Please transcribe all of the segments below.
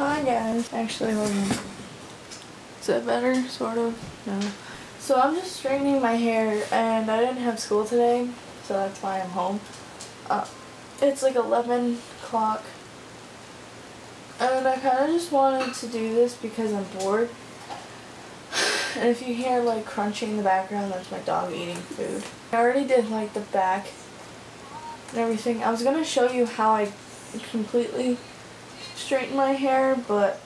Hi guys. Actually, hold on. Is that better? Sort of? No. So I'm just straightening my hair and I didn't have school today, so that's why I'm home. It's like 11 o'clock. And I kind of just wanted to do this because I'm bored. And if you hear like crunching in the background, that's my dog eating food. I already did like the back and everything. I was going to show you how I completely straighten my hair, but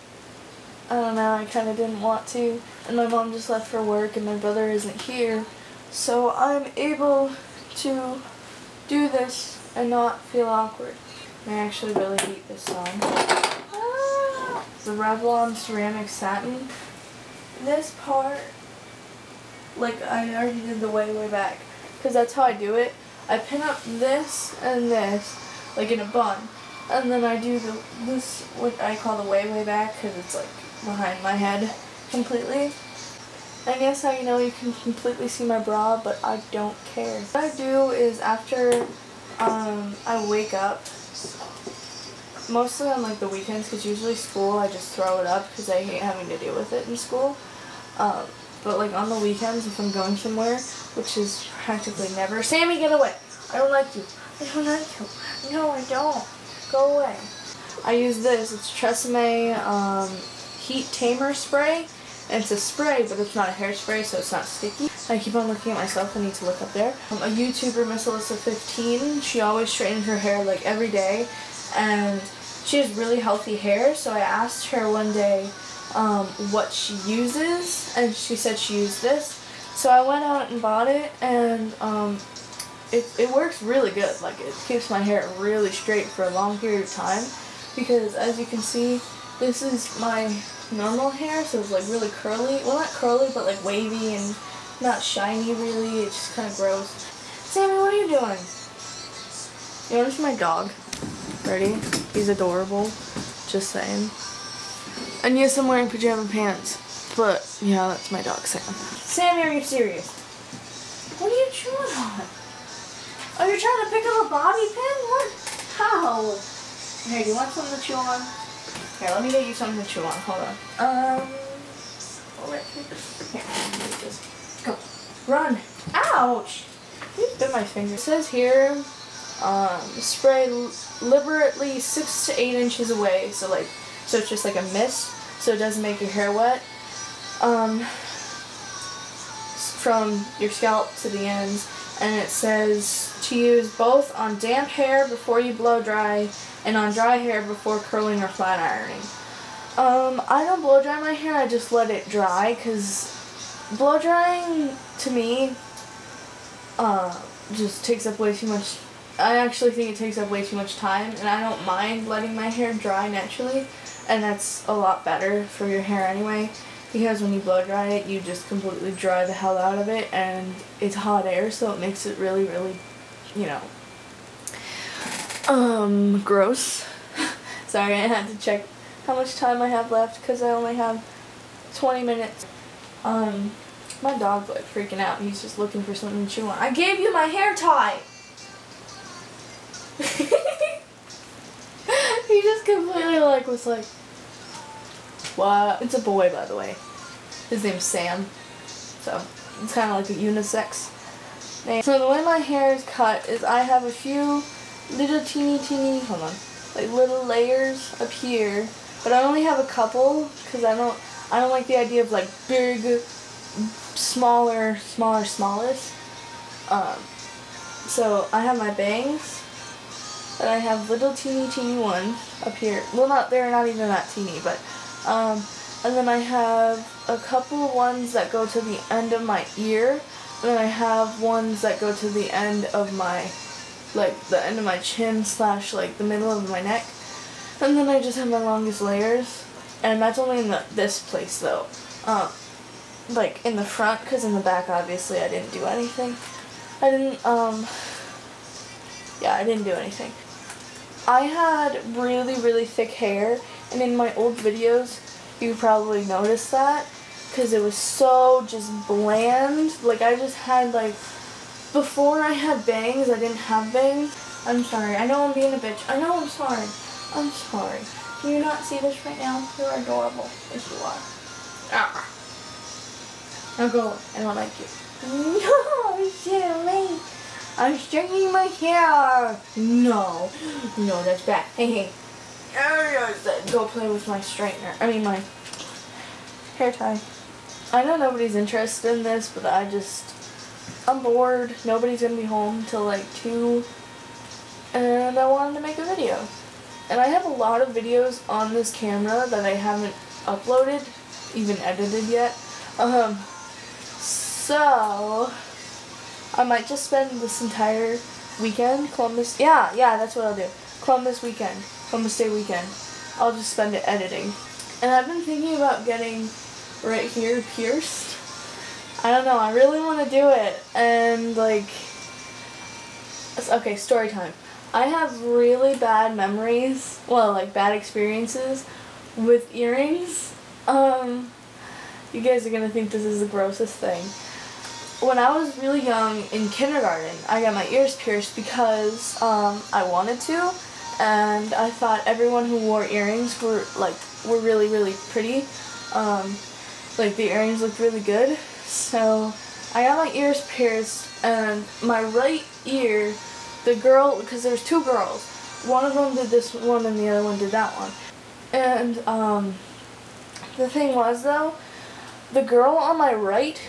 I don't know, I kind of didn't want to. And my mom just left for work and my brother isn't here. So I'm able to do this and not feel awkward. I actually really hate this song. The Revlon ceramic satin. This part, like I already did the way back, because that's how I do it. I pin up this and this, like in a bun, and then I do this, what I call the way back, because it's like behind my head completely. I guess how you know you can completely see my bra, but I don't care. What I do is after I wake up, mostly on like the weekends, because usually school I just throw it up because I hate having to deal with it in school. But like on the weekends, if I'm going somewhere, which is practically never. Sammy, get away! I don't like you. I don't like you. No, I don't. Go away. I use this. It's Tresemme Heat Tamer Spray. And it's a spray, but it's not a hairspray, so it's not sticky. I keep on looking at myself. I need to look up there. A YouTuber, Miss Alyssa 15, she always straightens her hair like every day. And she has really healthy hair, so I asked her one day what she uses, and she said she used this. So I went out and bought it, and it works really good. Like, it keeps my hair really straight for a long period of time, because as you can see, this is my normal hair, so it's like really curly. Well, not curly, but like wavy and not shiny really. It's just kind of gross. Sammy, what are you doing? You want to see my dog? Ready? He's adorable. Just saying. And yes, I'm wearing pajama pants. But, yeah, that's my dog, Sam. Sammy, are you serious? What are you chewing on? Oh, you're trying to pick up a bobby pin? What? How? Here, do you want something to chew on? Here, let me get you something to chew on. Hold on. Here, just go. Run. Ouch! You bit my finger. It says here, spray liberally 6 to 8 inches away, so it's just like a mist, so it doesn't make your hair wet. From your scalp to the ends, and it says to use both on damp hair before you blow dry, and on dry hair before curling or flat ironing. I don't blow dry my hair. I just let it dry, because blow drying to me just takes up way too much. I actually think it takes up way too much time, and I don't mind letting my hair dry naturally, and that's a lot better for your hair anyway, because when you blow dry it, you just completely dry the hell out of it, and it's hot air, so it makes it really, really, you know, gross. Sorry, I had to check how much time I have left, because I only have 20 minutes. My dog's like freaking out. He's just looking for something to chew on. I gave you my hair tie! He just completely was like, what? It's a boy, by the way. His name's Sam. So, it's kind of like a unisex name. So the way my hair is cut is I have a few little teeny, hold on, like little layers up here. But I only have a couple, because I don't like the idea of like big, smallest. So I have my bangs. And I have little teeny ones up here. Well, they're not even that teeny, but, and then I have a couple ones that go to the end of my ear, and then I have ones that go to the end of my, like, the end of my chin / like, the middle of my neck, and then I just have my longest layers, and that's only in this place, though, like, in the front, because in the back, obviously, I didn't do anything. I didn't do anything. I had really thick hair, and in my old videos, you probably noticed that, because it was so just bland. Like, I just had, like, before I had bangs, I didn't have bangs. I'm sorry. I know I'm being a bitch. I know, I'm sorry. I'm sorry. Can you not see this right now? You're adorable. Yes, you are. Ah. Now go. I don't like you. No, shit, me. I'm straightening my hair. No. No, that's bad. Hey, hey. Go play with my straightener. I mean, my hair tie. I know nobody's interested in this, but I'm bored. Nobody's gonna be home till like 2. And I wanted to make a video. And I have a lot of videos on this camera that I haven't uploaded, even edited yet. So I might just spend this entire weekend, Columbus, yeah, that's what I'll do. Columbus Day weekend. I'll just spend it editing. And I've been thinking about getting right here pierced. I don't know, I really want to do it. And like, okay, story time. I have really bad memories, well, like bad experiences with earrings. You guys are gonna think this is the grossest thing. When I was really young in kindergarten, I got my ears pierced because I wanted to, and I thought everyone who wore earrings were really, really pretty. Like the earrings looked really good. So I got my ears pierced, and my right ear, the girl, because there's 2 girls, one of them did this one and the other one did that one. And the thing was though, the girl on my right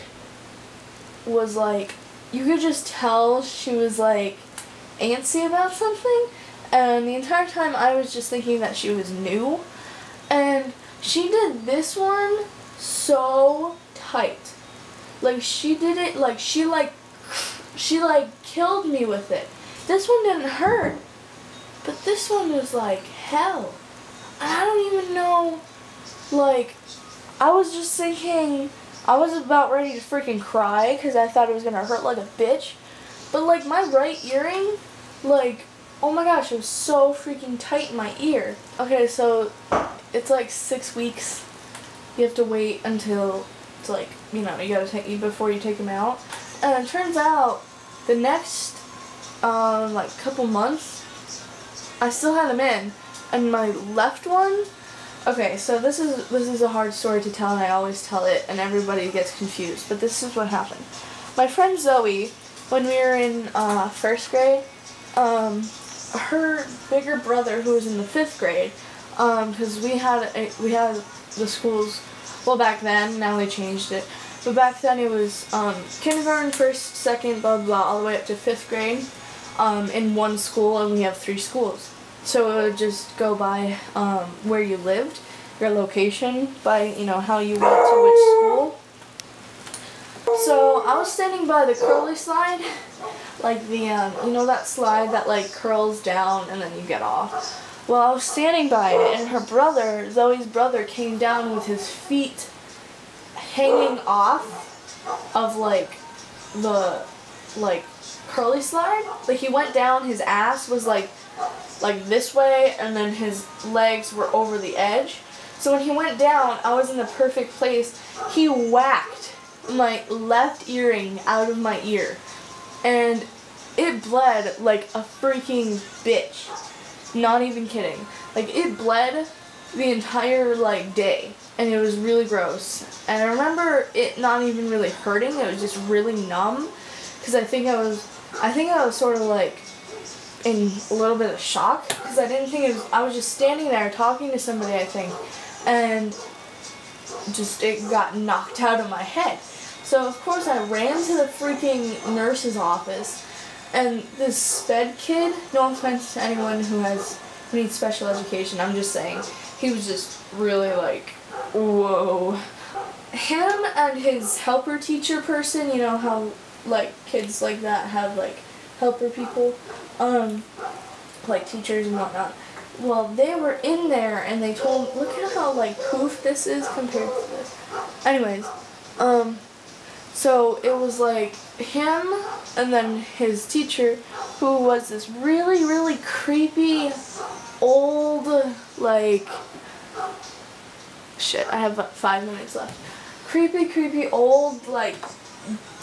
was like, you could just tell she was like antsy about something, and the entire time I was just thinking that she was new, and she did this one so tight. Like she did it, like she killed me with it. This one didn't hurt, but this one was like hell. I don't even know, like, I was just thinking, I was about ready to freaking cry because I thought it was going to hurt like a bitch. But like my right earring, like, oh my gosh, it was so freaking tight in my ear. Okay, so it's like 6 weeks. You have to wait until it's like, you know, you gotta take, before you take them out. And it turns out the next like couple months, I still had them in, and my left one. Okay, so this is a hard story to tell, and I always tell it, and everybody gets confused. But this is what happened. My friend Zoe, when we were in 1st grade, her bigger brother, who was in the 5th grade, because we had the schools. Well, back then, now they changed it. But back then it was kindergarten, 1st, 2nd, blah, blah, all the way up to 5th grade in one school, and we have 3 schools. So it would just go by where you lived, your location, by, you know, how you went to which school. So I was standing by the curly slide, like the, you know that slide that like curls down and then you get off. Well, I was standing by it, and her brother, Zoe's brother, came down with his feet hanging off of like the curly slide. Like he went down, his ass was like this way, and then his legs were over the edge. So when he went down, I was in the perfect place. He whacked my left earring out of my ear, and it bled like a freaking bitch. Not even kidding. Like, it bled the entire, like, day. And it was really gross. And I remember it not even really hurting. It was just really numb. Because I think I was sort of, like, in a little bit of shock. Because I didn't think it was... I was just standing there talking to somebody, I think. And just, it got knocked out of my head. So, of course, I ran to the freaking nurse's office. And this sped kid, no offense to anyone who needs special education, I'm just saying, he was just really like, whoa. Him and his helper teacher person, you know how like kids like that have like helper people, like teachers and whatnot. Well, they were in there and they told, look at how like poof this is compared to this. Anyways, so it was like him and then his teacher, who was this really, really creepy old, like, shit, I have 5 minutes left. Creepy old, like,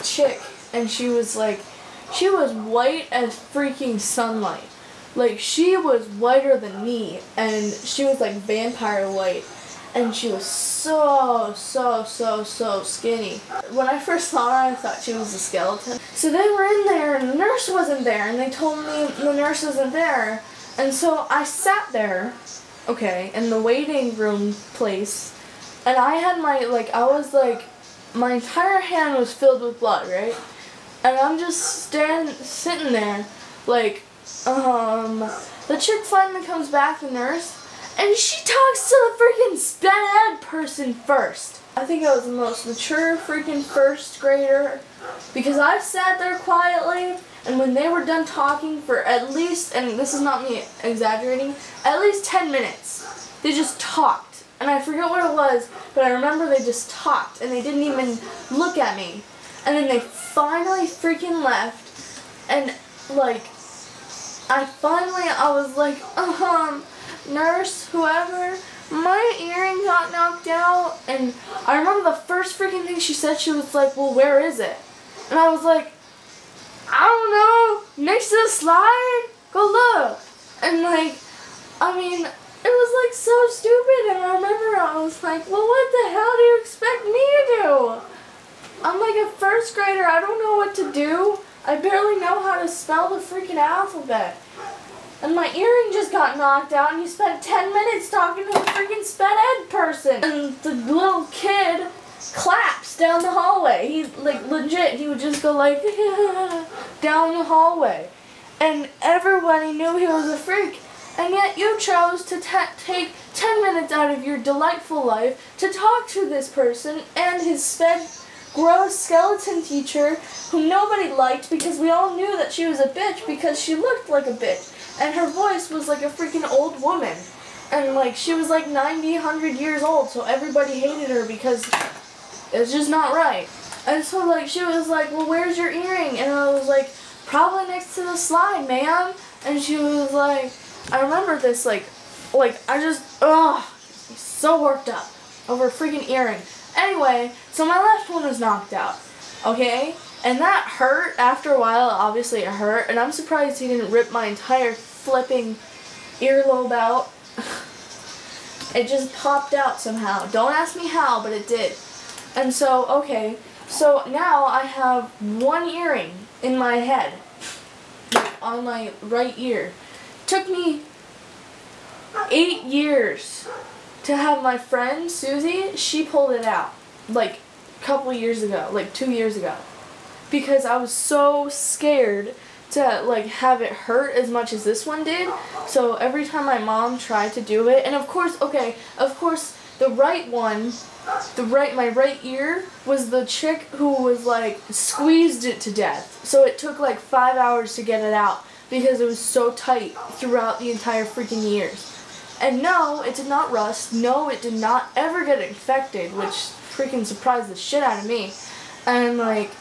chick. And she was white as freaking sunlight. Like, she was whiter than me, and she was like vampire white, and she was so skinny. When I first saw her, I thought she was a skeleton. So they were in there, and the nurse wasn't there, and they told me the nurse wasn't there, and so I sat there, okay, in the waiting room place, and I had my entire hand was filled with blood, right? And I'm just sitting there, like, the chick finally comes back, the nurse, and she talks to the freaking sped ed person first. I think I was the most mature freaking first grader, because I sat there quietly, and when they were done talking for at least, and this is not me exaggerating, at least 10 minutes, they just talked. And I forget what it was, but I remember they just talked, and they didn't even look at me. And then they finally freaking left, and like, I was like, nurse, whoever, my earring got knocked out. And I remember the first freaking thing she said, she was like, well, where is it? And I was like, I don't know, next to the slide, go look. And like, I mean, it was like so stupid, and I remember I was like, well, what the hell do you expect me to do? I'm like a first grader, I don't know what to do. I barely know how to spell the freaking alphabet. And my earring just got knocked out, and you spent 10 minutes talking to the freaking sped ed person. And the little kid claps down the hallway. He, like, legit, he would just go like, down the hallway. And everybody knew he was a freak. And yet you chose to take 10 minutes out of your delightful life to talk to this person and his gross skeleton teacher whom nobody liked, because we all knew that she was a bitch because she looked like a bitch. And her voice was like a freaking old woman. And like, she was like 90, 100 years old, so everybody hated her because it's just not right. And so like, she was like, well, where's your earring? And I was like, probably next to the slide, ma'am. And she was like, I remember this, like I just, so worked up over a freaking earring. Anyway, so my left one was knocked out, okay? And that hurt after a while. Obviously it hurt, and I'm surprised he didn't rip my entire flipping earlobe out. It just popped out somehow. Don't ask me how, but it did. And so, okay, so now I have one earring in my head, like on my right ear. Took me 8 years to have my friend Susie, she pulled it out like a couple years ago, like 2 years ago, because I was so scared to like have it hurt as much as this one did. So every time my mom tried to do it, and of course the right one, my right ear was the chick who was like squeezed it to death. So it took like 5 hours to get it out, because it was so tight throughout the entire freaking years. And no, it did not rust. No, it did not ever get infected, which freaking surprised the shit out of me. And like,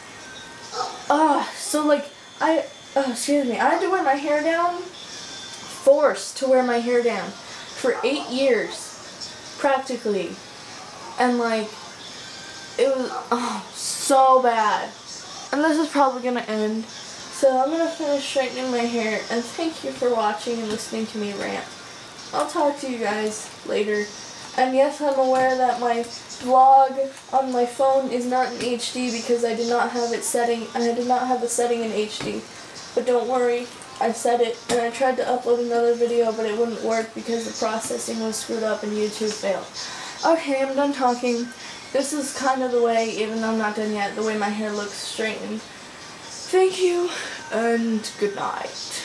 so like, I had to wear my hair down, forced to wear my hair down for 8 years, practically. And like, it was, so bad. And this is probably gonna end. So I'm going to finish straightening my hair, and thank you for watching and listening to me rant. I'll talk to you guys later. And yes, I'm aware that my vlog on my phone is not in HD because I did not have the setting in HD. But don't worry, I set it, and I tried to upload another video, but it wouldn't work because the processing was screwed up and YouTube failed. Okay, I'm done talking. This is kind of the way, even though I'm not done yet, the way my hair looks straightened. Thank you, and good night.